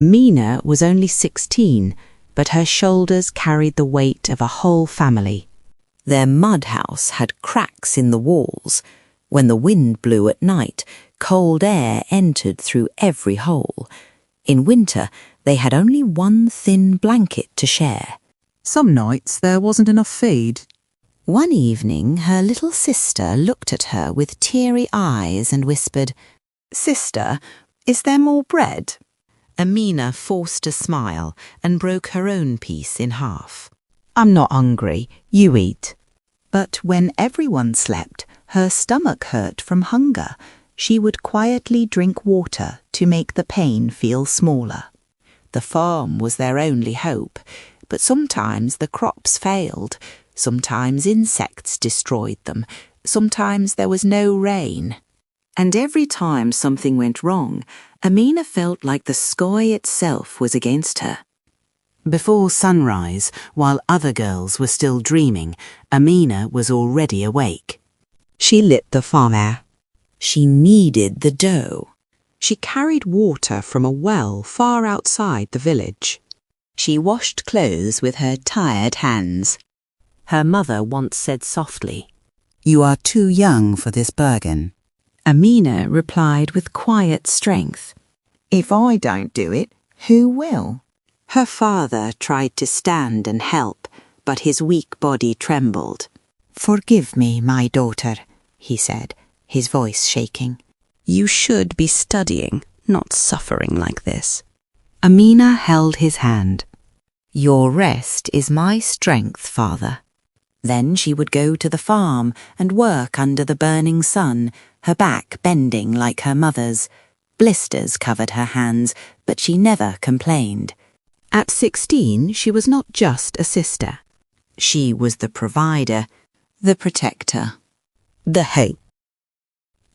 Mina was only 16, but her shoulders carried the weight of a whole family. Their mud house had cracks in the walls. When the wind blew at night, cold air entered through every hole. In winter, they had only one thin blanket to share. Some nights there wasn't enough feed. One evening, her little sister looked at her with teary eyes and whispered, "Sister, is there more bread?" Amina forced a smile and broke her own piece in half. "I'm not hungry. You eat." But when everyone slept, her stomach hurt from hunger. She would quietly drink water to make the pain feel smaller. The farm was their only hope, but sometimes the crops failed, sometimes insects destroyed them, sometimes there was no rain. And every time something went wrong, Amina felt like the sky itself was against her. Before sunrise, while other girls were still dreaming, Amina was already awake. She lit the fire. She kneaded the dough. She carried water from a well far outside the village. She washed clothes with her tired hands. Her mother once said softly, "You are too young for this burden." Amina replied with quiet strength, "If I don't do it, who will?" Her father tried to stand and help, but his weak body trembled. "Forgive me, my daughter," he said, his voice shaking. "You should be studying, not suffering like this." Amina held his hand. "Your rest is my strength, father." Then she would go to the farm and work under the burning sun, her back bending like her mother's. Blisters covered her hands, but she never complained. At 16, she was not just a sister. She was the provider, the protector, the hope.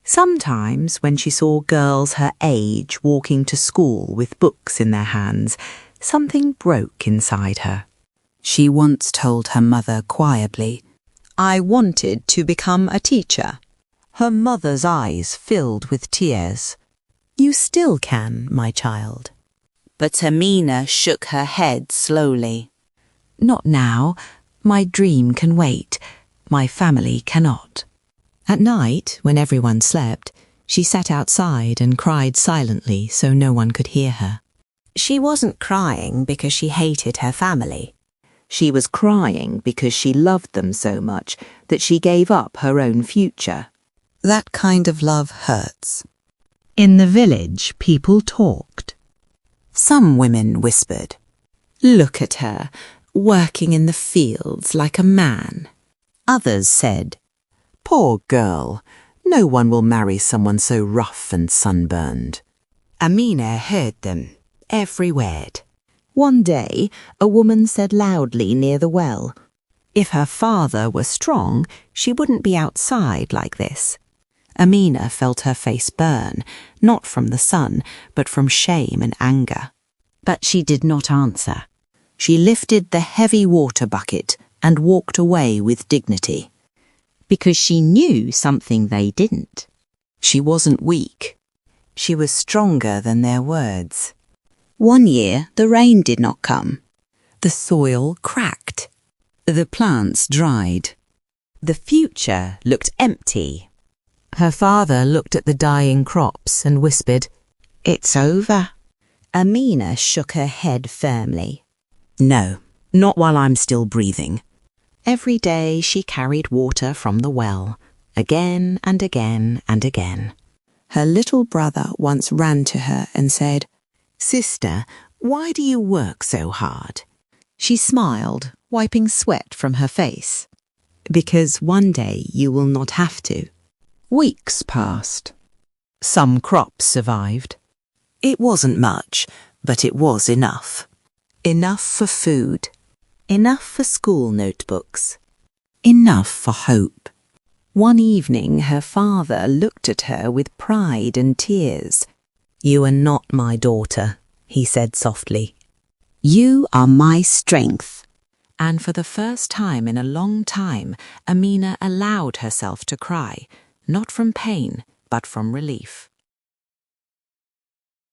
Sometimes, when she saw girls her age walking to school with books in their hands, something broke inside her. She once told her mother quietly, "I wanted to become a teacher." Her mother's eyes filled with tears. "You still can, my child." But Amina shook her head slowly. "Not now. My dream can wait. My family cannot." At night, when everyone slept, she sat outside and cried silently so no one could hear her. She wasn't crying because she hated her family. She was crying because she loved them so much that she gave up her own future. That kind of love hurts. In the village, people talked. Some women whispered, "Look at her, working in the fields like a man." Others said, "Poor girl, no one will marry someone so rough and sunburned." Amina heard them, every word. One day, a woman said loudly near the well, "If her father were strong, she wouldn't be outside like this." Amina felt her face burn, not from the sun, but from shame and anger. But she did not answer. She lifted the heavy water bucket and walked away with dignity. Because she knew something they didn't. She wasn't weak. She was stronger than their words. One year, the rain did not come. The soil cracked. The plants dried. The future looked empty. Her father looked at the dying crops and whispered, "It's over." Amina shook her head firmly. "No, not while I'm still breathing." Every day she carried water from the well, again and again and again. Her little brother once ran to her and said, "Sister, why do you work so hard?" She smiled, wiping sweat from her face. "Because one day you will not have to." Weeks passed. Some crops survived. It wasn't much, but it was enough. Enough for food. Enough for school notebooks. Enough for hope. One evening her father looked at her with pride and tears. "You are not my daughter," he said softly. "You are my strength." And for the first time in a long time, Amina allowed herself to cry, not from pain, but from relief.